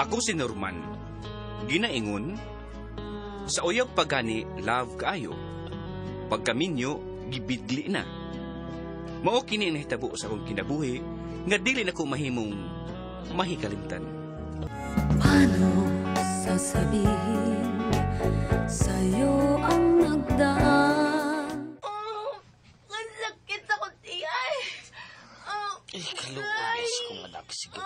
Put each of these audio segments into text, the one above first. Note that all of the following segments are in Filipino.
Ako si Norman. Ginaingon, sa uyab pagani love kaayo. Pagkaminyo, gibidli na. Mao kini ang nahitabo sa akong kinabuhi, nga dili na ko mahimong mahikalimtan. Paano sasabihin sa'yo ang nagdaan? Ang sakit sa kuntiyay. Kaluonis kong anak, sige.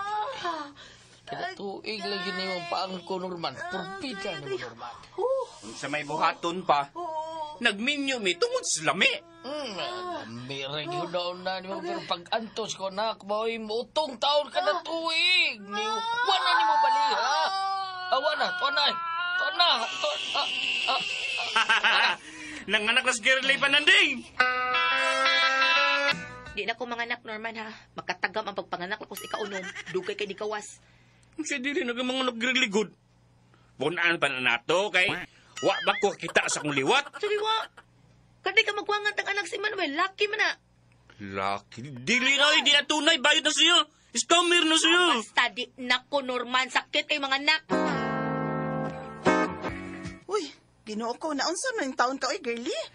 Kinatuig lagi na yung paang ko, Norman. Purbida na mo, Norman. Kung sa may buhaton pa, nagminyo mi tungod sa lami. Mirag yun na ni mo, pero pag-antos ko, anak, boy, utong taon ka na tuig. Wana ni mo bali, ha? Wana. Nanganak na si Girlie Pananding! Di na ko mga anak, Norman, ha? Makatagam ang pagpanganak lakos ikaunom. Dugay kay di kawas. Siya dili na mga nag-Girlie good. Bunaan pa na nato kay wa ba ko kita sa kong liwat? Sige, wa. Kadi ka magwangat ang anak si Manuel. Lucky man na. Laki, dili na di na tunay, bayad na siya. Scammer na siya. Basta di na ko, Norman. Sakit kay mga anak. Uy, Ginoo ko, naunsa man yung taon ka, oy, girlie?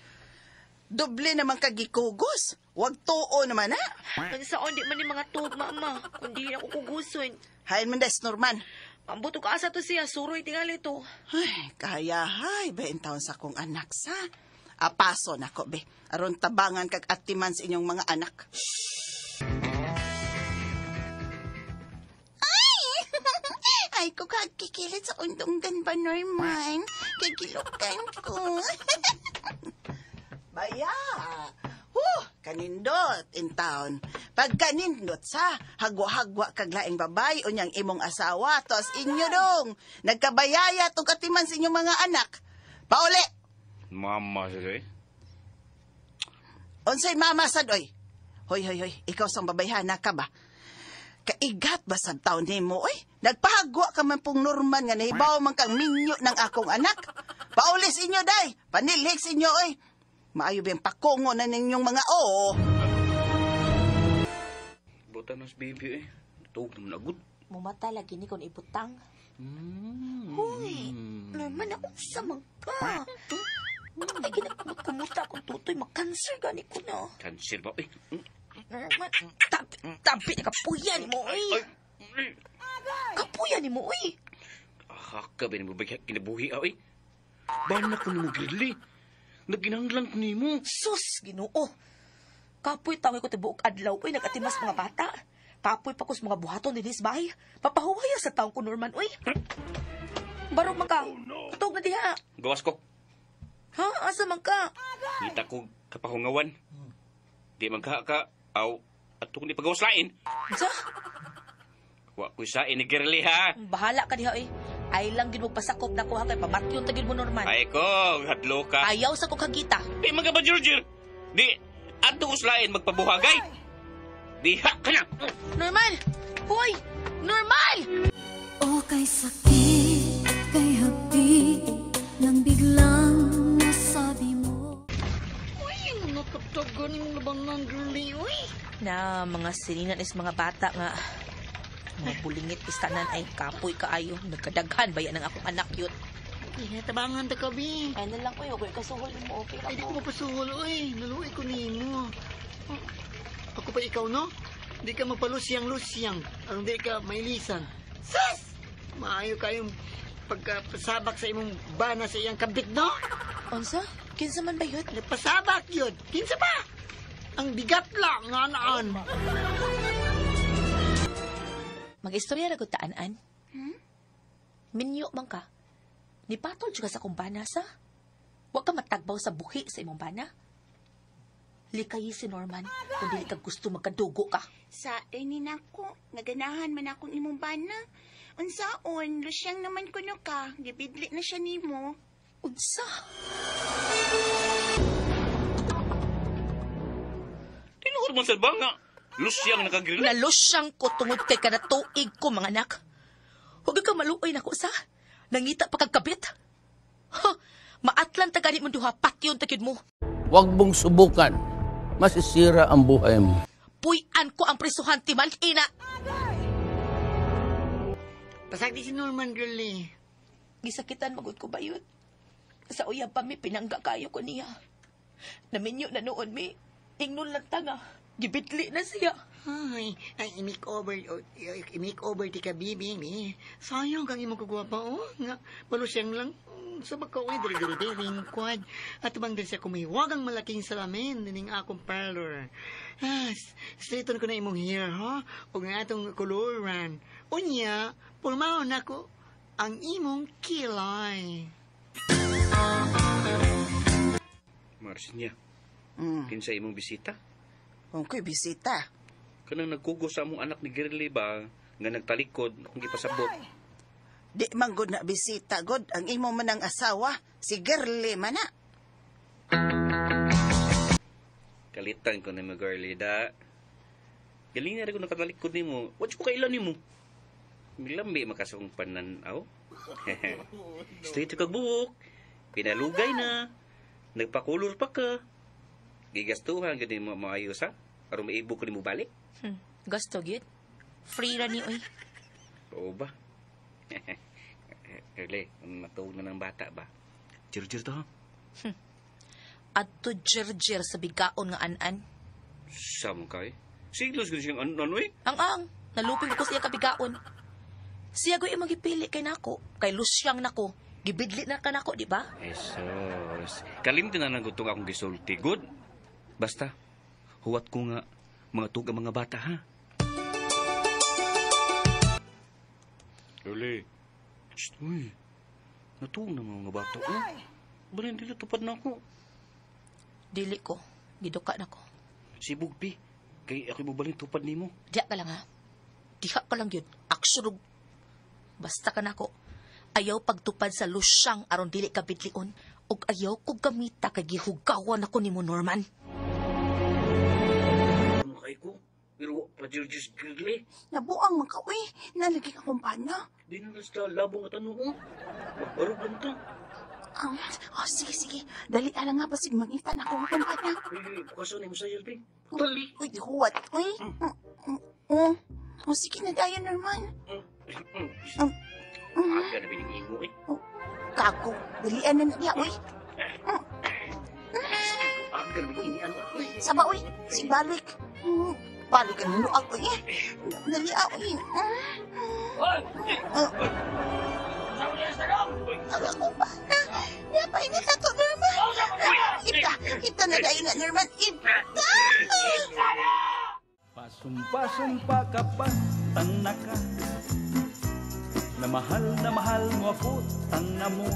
Doble naman kagikugos. Wag tuo naman, ha? Ang saon di man ni mga tuog, mama. Kundi na ko kuguson. Hain man des, Norman. Pambuto ka asa to siya. Suroy tingali to. Ay, kaya, hay, bain taon sa kong anak, sa? Apaso na ko, be. Aron tabangan kag atiman sa inyong mga anak. Ay, ko kakikilit sa undunggan ba, Norman? Kagilukan ko. Baya! Kanindot in town. Pag kanindot sa, hagwa-hagwa kag laing babay o niyang imong asawa, tos inyo dong. Nagkabayaya tong katiman sa inyong mga anak. Pauli! Mama siya eh. Unsay mama sad, oy? Hoy, ikaw sang babayhana ka ba? Kaigat ba sa taon ni mo, oy? Nagpahagwa ka man pong Norman nga nahibaw man kang minyo ng akong anak. Paulis inyo, day. Panilhik sa inyo, oy. Maayo biyang pakungo na ninyong mga oo. Buta nas baby eh. Tuog naman agad. Mumata lagi ni kon ibutang. Hoy, Norman, ako sa ka. Ay, kinakumuta akong tutoy. Mag-cancer gani ko na. Cancer ba? Eh. Norman, tabi na kapuya ni mo, oy. Kapuya ni mo, oy. Ka ba ni mo ba kinabuhi ah, eh? Bana ko ni mo, Girlie. Naginanglan ko ni mo. Sus, Ginoo. Kapoy tawag ko tibuok adlaw, oy. Nagatimas mga bata. Kapoy pa ko sa mga buhaton din isbay. Papahuwaya sa taong ko, Norman, oy. Barog man ka. Tug na diha. Gawas ko. Ha? Asa man ka? Kita ko kapahungawan. Di man ka, aw, at kung di pagawas lain. Sa? Wa ko sa ni Girlie ha. Bahala ka diha, oy. Ay lang gid mo pasakop na ko ha kay pamatyon tagid mo, Norman. Ay ko, hadlo ka. Ayaw sa ko kagita. Di man ka ba, George? Di, ato ko lain magpabuhagay. Diha ka na. Norman! Hoy! Norman! O kay sakit, kay hapdi, nang biglang nasabi mo. Uy, nakatagan yung labanan, girlie, uy. Na mga sininan is mga bata nga mga bulingit istanan ay kapoy kaayo. Nagkadaghan ba yan ang akong anak yun? Tabangan ta kabi. Ay na lang ko okay kasuhol mo okay Ay, di lang ko mapasuhol, uy. Naluwi ko nimo. Ako pa ikaw, no? Di ka mapalusyang-lusyang. Anong di ka mailisan. Sus! Maayo kayong pagkapasabak sa imong bana sa iyang kabit, no? Unsa? Kinsa man ba yun? Pasabak yun. Kinsa ba? Ang bigat lang, nga naan. Mag-istorya na gud taan-an. Minyo man ka. Nipatol juga sa kumbana sa. Huwag ka matagbaw sa buhi sa imong bana. Likayi si Norman kung dili ka gusto magkadugo ka. Sa inin ako, naganahan man akong imong bana. Unsaon, lusyang naman kuno ka, gibidli na siya nimo. Unsa? Tinuod mo sa banga. Lusyang nakagirili. Nalosyang ko tungod kay kada tuig ko, mga anak. Huwag ka maluoy na ko sa. Nangita pa kagkabit. Ha! Maatlan tagani mo duha, patyon takid mo. Huwag mong subukan. Masisira ang buhay mo. Puyan ko ang prisuhan, timan, ina. Pasagdi si Norman, girl eh. Gisakitan magud ko bayot. Sa uyab pa mi pinangga kayo ko niya. Naminyo na noon mi, ingnon lang tanga. Gibitli na siya. Ay, i-makeover ti ka, bibi, ni. Sayang kang imong kagwapa, oh. Nga, palusyang lang. Sa bakaw ay dali-dali lingkwad. At bang din siya kumiwagang malaking salamin dining akong parlor. Straighton ko na imong hair, ha? O nga atong koloran. Unya, pulmaon ako ang imong kilay. Marsinya, Mm. kinsa imong bisita? Kung ko'y bisita. Kanang nagkugo sa among anak ni Girly ba, nga nagtalikod, akong gipasabot. Di man gud na bisita gud ang imo manang asawa, si Girly man na. Kalitan ko na mo, Girly, da. Galing na rin ko nakatalikod ni mo. Watch ko kailan ni mo. Milambi makasong pananaw. Straight kag buhok. Pinalugay na. Nagpakulor pa ka. Gigastuhan gani mo maayos ha. Aron maibog ko ni mo balik. Gasto gyud. Free ra ni oy. Oo ba? Girly, matuog na ng bata ba? Jir-jir to ha? Adto jerjer sa bigaon nga an-an. Sam kay. Siglos gani siyang ano eh. Ang naluping ko siya kabigaon. Siya ko yung magipili kay nako. Kay lusyang nako. Gibidli na ka nako, di ba? Esos. Kalimtin na nagutong akong gisulti. Good. Basta, huwat ko nga mga tuga mga bata, ha? Girly. Shh, uy. Natuong na mga bata, oh. Balin dili tupad na ako. Dili ko. Giduka nako. Si Bugpi. Kay ako ibubalin tupad ni mo. Diya ka lang ha. Diha ka lang yun. Aksurog. Basta ka nako. Ayaw pagtupad sa lusyang aron dili ka bidlion. Ug ayaw ko gamita kay gihugawan ako nimo Norman. Ano kay ko? Pero pa-George's Girly. Nabuang man ka, uy. Nalagi ka kumpanya. Di na nasta labong at ano, oh. Magbarog lang ta. Sige. Dali ala nga basig mangita na akong kumpanya. Ay, bukasan mo sa Yelpi. Dali. Uy, huwat, uy. Sige na dayon, Norman. Aga na biningi mo, eh. Kako, dalian na niya, uy. Aga na biningi, ano, eh. Sama, uy. Si Balik. Balik ang nunuag, uy. Dali, uy. Aga ko ba na? Napainit na to, Norman. Ita na dayon na, Norman. Ita. Pasumpa-sumpa ka pa, tanga ka. Na mahal mo ako, tanga mo.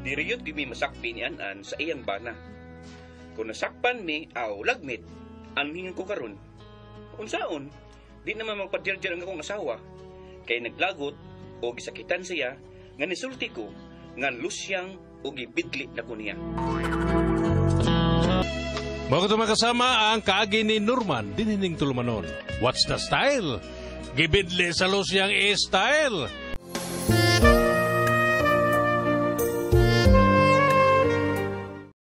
Diriyot di mi masakpi ni Anan sa iyang bana. Kung nasakpan mi, lagmit, ang hingan ko karon. Kung saon, di naman magpadyar-dyar ang akong asawa. Kay naglagot, o gisakitan siya, nga nisulti ko, nga lusyang o gibidli na ko niya. Bago ito makasama ang kaagi ni Norman, dinining tulumanon. What's the style? Gibidli sa lusyang e-style.